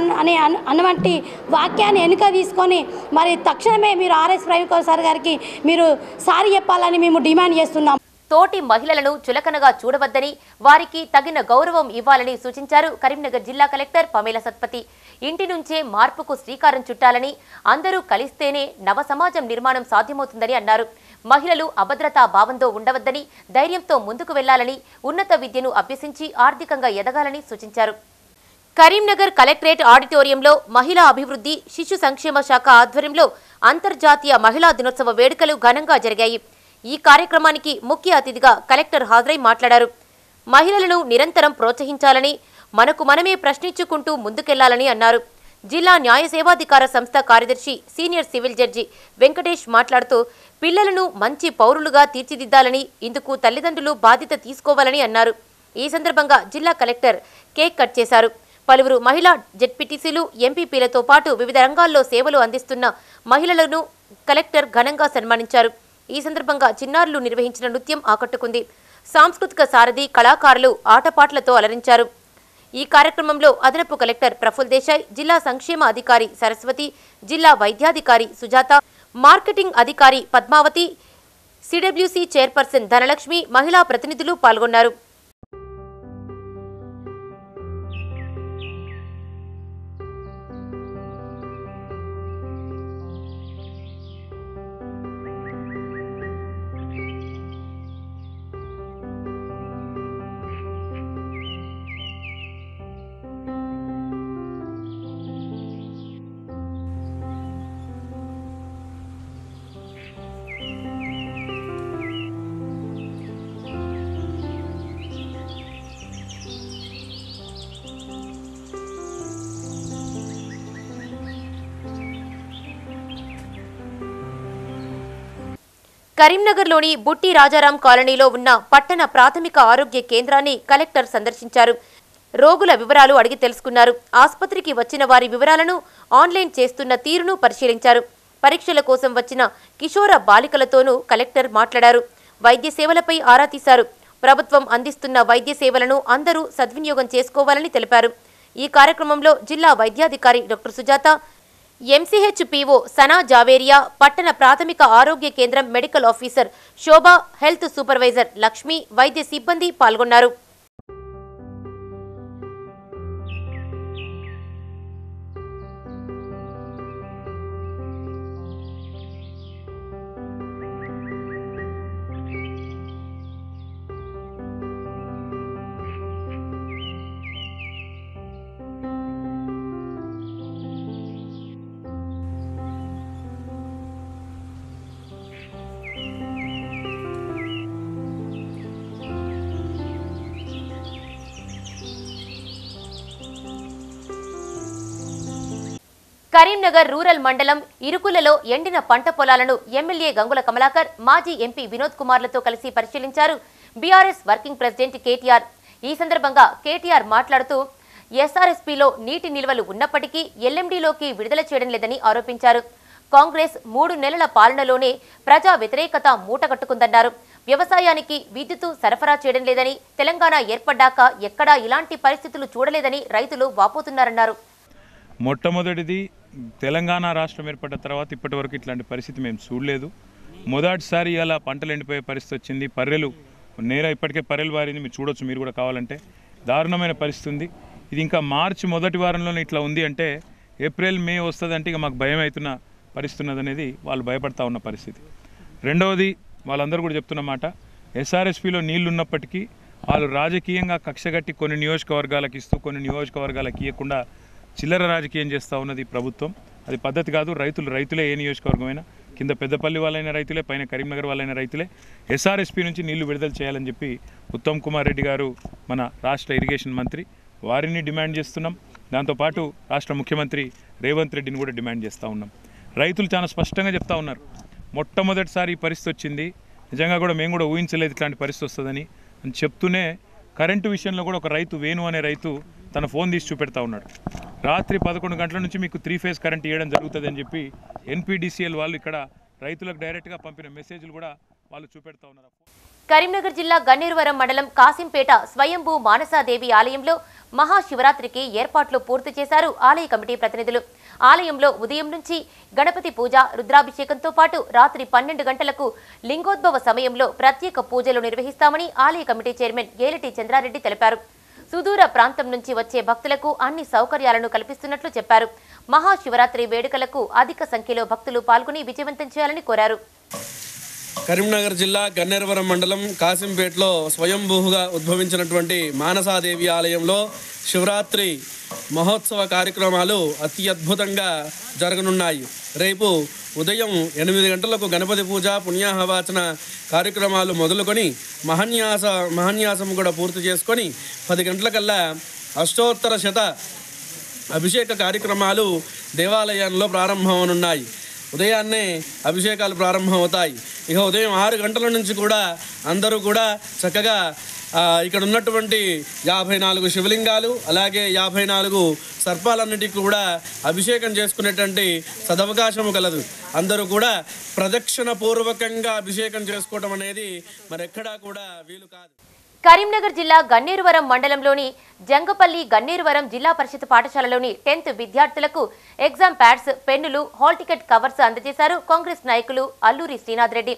అన్నవంటి వాక్యాన్ని వెనుక తీసుకొని మరి తక్షణమే మీరు ఆర్ఎస్ ప్రవీణ్ సార్ గారికి మీరు సారీ చెప్పాలని మేము డిమాండ్ చేస్తున్నాం. తోటి మహిళలను చులకనగా చూడవద్దని, వారికి తగిన గౌరవం ఇవ్వాలని సూచించారు కరీంనగర్ జిల్లా కలెక్టర్ పమేల సత్పతి. ఇంటి నుంచే మార్పుకు శ్రీకారం చుట్టాలని, అందరూ కలిస్తేనే నవ సమాజం నిర్మాణం సాధ్యమవుతుందని అన్నారు. మహిళలు అభద్రతా భావంతో ఉండవద్దని, ధైర్యంతో ముందుకు వెళ్లాలని, ఉన్నత విద్యను అభ్యసించి ఆర్థికంగా ఎదగాలని సూచించారు. కరీంనగర్ కలెక్టరేట్ ఆడిటోరియంలో మహిళా అభివృద్ధి, శిశు సంక్షేమ శాఖ ఆధ్వర్యంలో అంతర్జాతీయ మహిళా దినోత్సవ వేడుకలు ఘనంగా జరిగాయి. ఈ కార్యక్రమానికి ముఖ్య అతిథిగా కలెక్టర్ హాజరై మాట్లాడారు. మహిళలను నిరంతరం ప్రోత్సహించాలని, మనకు మనమే ప్రశ్నించుకుంటూ ముందుకెళ్లాలని అన్నారు. జిల్లా న్యాయ సేవాధికార సంస్థ కార్యదర్శి, సీనియర్ సివిల్ జడ్జి వెంకటేష్ మాట్లాడుతూ పిల్లలను మంచి పౌరులుగా తీర్చిదిద్దాలని, ఇందుకు తల్లిదండ్రులు బాధ్యత తీసుకోవాలని అన్నారు. ఈ సందర్భంగా జిల్లా కలెక్టర్ కేక్ కట్ చేశారు. పలువురు మహిళా జెడ్పీటీసీలు, ఎంపీపీలతో పాటు వివిధ రంగాల్లో సేవలు అందిస్తున్న మహిళలను కలెక్టర్ ఘనంగా సన్మానించారు. ఈ సందర్భంగా చిన్నారులు నిర్వహించిన నృత్యం ఆకట్టుకుంది. సాంస్కృతిక సారథి కళాకారులు ఆటపాటలతో అలరించారు. ఈ కార్యక్రమంలో అదనపు కలెక్టర్ ప్రఫుల్ దేశాయ్, జిల్లా సంక్షేమ అధికారి సరస్వతి, జిల్లా వైద్యాధికారి సుజాత, మార్కెటింగ్ అధికారి పద్మావతి, సిడబ్ల్యూసీ చైర్పర్సన్ ధనలక్ష్మి, మహిళా ప్రతినిధులు పాల్గొన్నారు. కరీంనగర్లోని బుట్టి రాజారాం కాలనీలో ఉన్న పట్టణ ప్రాథమిక ఆరోగ్య కేంద్రాన్ని కలెక్టర్ సందర్శించారు. రోగుల వివరాలు అడిగి తెలుసుకున్నారు. ఆసుపత్రికి వచ్చిన వారి వివరాలను ఆన్లైన్ చేస్తున్న తీరును పరిశీలించారు. పరీక్షల కోసం వచ్చిన కిషోర బాలికలతోనూ కలెక్టర్ మాట్లాడారు. వైద్య సేవలపై ఆరా తీశారు. ప్రభుత్వం అందిస్తున్న వైద్య సేవలను అందరూ సద్వినియోగం చేసుకోవాలని తెలిపారు. ఈ కార్యక్రమంలో జిల్లా వైద్యాధికారి doctor Sujatha, MCH PO Sana Javeria, పట్టణ ప్రాథమిక ఆరోగ్య కేంద్రం medical officer Shobha, health supervisor Lakshmi, వైద్య సిబ్బంది పాల్గొన్నారు. కరీంనగర్ రూరల్ మండలం ఇరుకులలో ఎండిన పంట పొలాలను ఎమ్మెల్యే గంగుల కమలాకర్, మాజీ ఎంపీ వినోద్ కుమార్లతో కలిసి పరిశీలించారు బీఆర్ఎస్ వర్కింగ్ ప్రెసిడెంట్ కేటీఆర్. ఈ సందర్భంగా కేటీఆర్ మాట్లాడుతూ ఎస్ఆర్ఎస్పీలో నీటి నిల్వలు ఉన్నప్పటికీ ఎల్ఎండీలోకి విడుదల చేయడం లేదని ఆరోపించారు. కాంగ్రెస్ 3 నెలల పాలనలోనే ప్రజా వ్యతిరేకత మూటగట్టుకుందన్నారు. వ్యవసాయానికి విద్యుత్ సరఫరా చేయడం లేదని, తెలంగాణ ఏర్పడ్డాక ఎక్కడా ఇలాంటి పరిస్థితులు చూడలేదని రైతులు వాపోతున్నారన్నారు. మొట్టమొదటిది తెలంగాణ రాష్ట్రం ఏర్పడ్డ తర్వాత ఇప్పటి వరకు ఇట్లాంటి పరిస్థితి మేము చూడలేదు. మొదటిసారి ఇలా పంటలు ఎండిపోయే పరిస్థితి వచ్చింది. పర్రెలు ఇప్పటికే పర్రెలు వారింది, మీరు చూడొచ్చు, మీరు కూడా కావాలంటే. దారుణమైన పరిస్థితి ఉంది. ఇది ఇంకా మార్చి మొదటి వారంలోనే ఇట్లా ఉంది అంటే ఏప్రిల్ మే వస్తుందంటే ఇక మాకు భయం అవుతున్న పరిస్థితి ఉన్నదనేది వాళ్ళు భయపడతా ఉన్న పరిస్థితి. రెండవది వాళ్ళందరూ కూడా చెప్తున్న మాట, ఎస్ఆర్ఎస్పీలో నీళ్లు ఉన్నప్పటికీ వాళ్ళు రాజకీయంగా కక్షగట్టి కొన్ని నియోజకవర్గాలకు ఇస్తూ కొన్ని నియోజకవర్గాలకు ఇవ్వకుండా చిల్లర రాజకీయం చేస్తూ ఉన్నది ప్రభుత్వం. అది పద్ధతి కాదు. రైతులే ఏ నియోజకవర్గమైనా, కింద పెద్దపల్లి వాళ్ళైన రైతులే, పైన కరీంనగర్ వాళ్ళైన రైతులే ఎస్ఆర్ఎస్పీ నుంచి నీళ్లు విడుదల చేయాలని చెప్పి ఉత్తమ్ కుమార్ రెడ్డి గారు, మన రాష్ట్ర ఇరిగేషన్ మంత్రి, వారిని డిమాండ్ చేస్తున్నాం. దాంతోపాటు రాష్ట్ర ముఖ్యమంత్రి రేవంత్ రెడ్డిని కూడా డిమాండ్ చేస్తూ ఉన్నాం. రైతులు చాలా స్పష్టంగా చెప్తా ఉన్నారు, మొట్టమొదటిసారి ఈ పరిస్థితి వచ్చింది, నిజంగా కూడా మేము కూడా ఊహించలేదు ఇట్లాంటి పరిస్థితి వస్తుందని అని చెప్తూనే కరెంటు విషయంలో కూడా ఒక రైతు, వేణు అనే రైతు, తన ఫోన్ తీసి చూపెడతా ఉన్నాడు. రాత్రి 11 గంటల నుంచి మీకు 3 ఫేజ్ కరెంట్ ఇవ్వడం జరుగుతుంది అని చెప్పి ఎన్పీడీసీఎల్ వాళ్ళు ఇక్కడ రైతులకు డైరెక్ట్గా పంపిన మెసేజ్లు కూడా వాళ్ళు చూపెడతా ఉన్నారు. కరీంనగర్ జిల్లా గన్నేరువరం మండలం కాసింపేట స్వయంభూ మానసాదేవి ఆలయంలో మహాశివరాత్రికి ఏర్పాట్లు పూర్తి చేశారు ఆలయ కమిటీ ప్రతినిధులు. ఆలయంలో ఉదయం నుంచి గణపతి పూజ, రుద్రాభిషేకంతో పాటు రాత్రి 12 గంటలకు లింగోద్భవ సమయంలో ప్రత్యేక పూజలు నిర్వహిస్తామని ఆలయ కమిటీ చైర్మన్ గేలటి చంద్రారెడ్డి తెలిపారు. సుదూర ప్రాంతం నుంచి వచ్చే భక్తులకు అన్ని సౌకర్యాలను కల్పిస్తున్నట్లు చెప్పారు. మహాశివరాత్రి వేడుకలకు అధిక సంఖ్యలో భక్తులు పాల్గొని విజయవంతం చేయాలని కోరారు. కరీంనగర్ జిల్లా గన్నేరువరం మండలం కాసింపేటలో స్వయంభూగా ఉద్భవించినటువంటి మానసాదేవి ఆలయంలో శివరాత్రి మహోత్సవ కార్యక్రమాలు అతి అద్భుతంగా జరగనున్నాయి. రేపు ఉదయం 8 గంటలకు గణపతి పూజ, పుణ్యాహవాచన కార్యక్రమాలు మొదలుకొని మహాన్యాసం కూడా పూర్తి చేసుకొని 10 గంటలకల్లా అష్టోత్తర శత అభిషేక కార్యక్రమాలు దేవాలయంలో ప్రారంభమనున్నాయి. ఉదయాన్నే అభిషేకాలు ప్రారంభమవుతాయి. ఇక ఉదయం 6 గంటల నుంచి కూడా అందరూ కూడా చక్కగా ఇక్కడ ఉన్నటువంటి 54 శివలింగాలు, అలాగే 54 సర్పాలన్నిటికీ కూడా అభిషేకం చేసుకునేటువంటి సదవకాశము కలదు. అందరూ కూడా ప్రదక్షిణ పూర్వకంగా అభిషేకం చేసుకోవడం అనేది మరెక్కడా కూడా వీలు కాదు. కరీంనగర్ జిల్లా గన్నేరువరం మండలంలోని జంగపల్లి గన్నేరువరం జిల్లా పరిషత్ పాఠశాలలోని 10th విద్యార్థులకు ఎగ్జామ్ ప్యాడ్స్, పెన్నులు, హాల్ టికెట్ కవర్స్ అందజేశారు కాంగ్రెస్ నాయకులు అల్లూరి శ్రీనాథ్ రెడ్డి.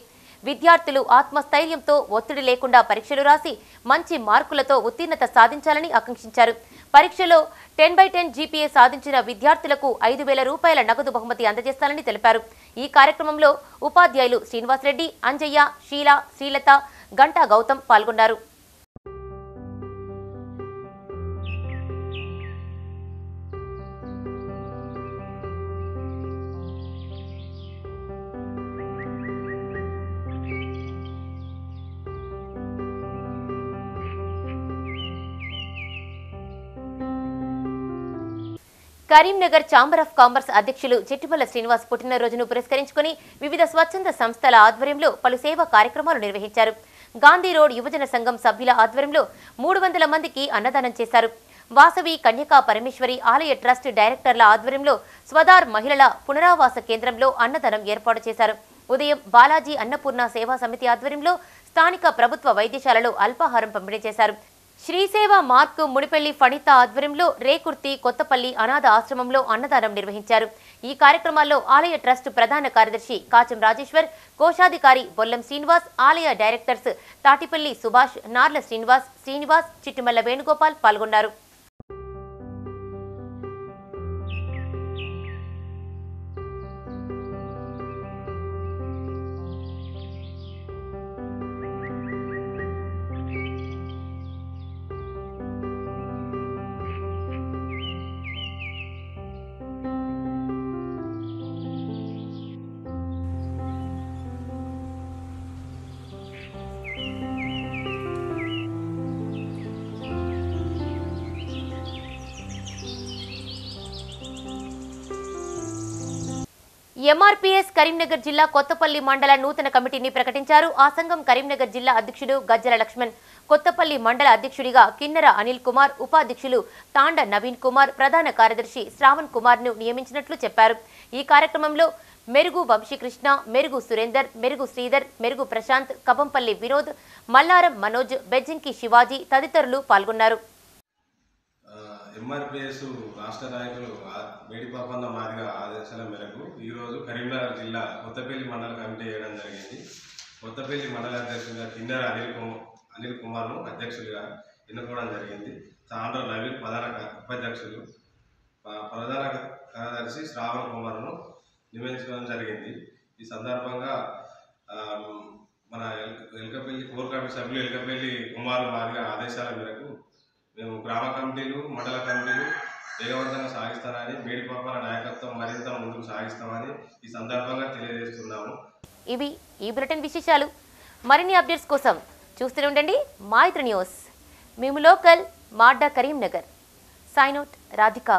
విద్యార్థులు ఆత్మస్థైర్యంతో, ఒత్తిడి లేకుండా పరీక్షలు రాసి మంచి మార్కులతో ఉత్తీర్ణత సాధించాలని ఆకాంక్షించారు. పరీక్షలో 10/10 జీపీఏ సాధించిన విద్యార్థులకు 5,000 రూపాయల నగదు బహుమతి అందజేస్తారని తెలిపారు. ఈ కార్యక్రమంలో ఉపాధ్యాయులు శ్రీనివాసరెడ్డి, అంజయ్య, షీలా, శ్రీలత, గంటా గౌతమ్ పాల్గొన్నారు. కరీంనగర్ ఛాంబర్ ఆఫ్ కామర్స్ అధ్యక్షులు చిట్టుమల్ల శ్రీనివాస్ పుట్టినరోజును పురస్కరించుకుని వివిధ స్వచ్ఛంద సంస్థల ఆధ్వర్యంలో పలు సేవా కార్యక్రమాలు నిర్వహించారు. గాంధీ రోడ్ యువజన సంఘం సభ్యుల ఆధ్వర్యంలో 300 మందికి అన్నదానం చేశారు. వాసవి కన్యకా పరమేశ్వరి ఆలయ ట్రస్ట్ డైరెక్టర్ల ఆధ్వర్యంలో స్వదార్ మహిళల పునరావాస కేంద్రంలో అన్నదానం ఏర్పాటు చేశారు. ఉదయం బాలాజీ అన్నపూర్ణ సేవా సమితి ఆధ్వర్యంలో స్థానిక ప్రభుత్వ వైద్యశాలలో అల్పాహారం పంపిణీ చేశారు. శ్రీసేవ మార్క్ మునిపెల్లి ఫణిత ఆధ్వర్యంలో రేకుర్తి కొత్తపల్లి అనాథ ఆశ్రమంలో అన్నదానం నిర్వహించారు. ఈ కార్యక్రమాల్లో ఆలయ ట్రస్ట్ ప్రధాన కార్యదర్శి కాచం రాజేశ్వర్, కోశాధికారి బొల్లం శ్రీనివాస్, ఆలయ డైరెక్టర్స్ తాటిపల్లి సుభాష్, నార్ల శ్రీనివాస్, చిట్టుమల్ల వేణుగోపాల్ పాల్గొన్నారు. ఎంఆర్పీఎస్ కరీంనగర్ జిల్లా కొత్తపల్లి మండల నూతన కమిటీని ప్రకటించారు. ఆ సంఘం కరీంనగర్ జిల్లా అధ్యక్షుడు గజ్జల లక్ష్మణ్, కొత్తపల్లి మండల అధ్యక్షుడిగా కిన్నెర అనిల్ కుమార్, ఉపాధ్యక్షులు తాండ నవీన్ కుమార్, ప్రధాన కార్యదర్శి శ్రావణ్ కుమార్ ను నియమించినట్లు చెప్పారు. ఈ కార్యక్రమంలో మెరుగు వంశీకృష్ణ, మెరుగు సురేందర్, మెరుగు శ్రీధర్, మెరుగు ప్రశాంత్, కబంపల్లి వినోద్, మల్లారం మనోజ్, బెజ్జింకి శివాజీ తదితరులు పాల్గొన్నారు. ఎంఆర్పిఎస్ రాష్ట్ర నాయకులు మేడిపాపన్న మాదిగా ఆదేశాల మేరకు ఈరోజు కరీంనగర్ జిల్లా కొత్తపల్లి మండల కమిటీ వేయడం జరిగింది. కొత్తపల్లి మండల అధ్యక్షుడిగా కిన్నెర అనిల్ కుమార్ను అధ్యక్షుడిగా ఎన్నుకోవడం జరిగింది. తాండ్ర నవీన్ ప్రధాన ఉపాధ్యక్షులు, ప్రధాన కార్యదర్శి శ్రావణ్ కుమార్ను నియమించడం జరిగింది. ఈ సందర్భంగా మన ఎల్కపల్లి కోర్ కమిటీ సభ్యులు ఎల్కపల్లి కుమార్ మాదిగా ఆదేశాల మేరకు మేము గ్రామ కమిటీలు, మండల కమిటీలు వేగవంతంగా సాగిస్తానని, మేడిపాపన నాయకత్వం మరింత ముందుకు సాగిస్తామని ఈ సందర్భంగా తెలియజేస్తున్నాము. ఇవి ఈ బులెటిన్ విశేషాలు. మరిన్ని అప్డేట్స్ కోసం చూస్తూనే ఉండండి మైత్రి న్యూస్. మేము లోకల్ మాడ్డా కరీంనగర్. Sign out Radhika.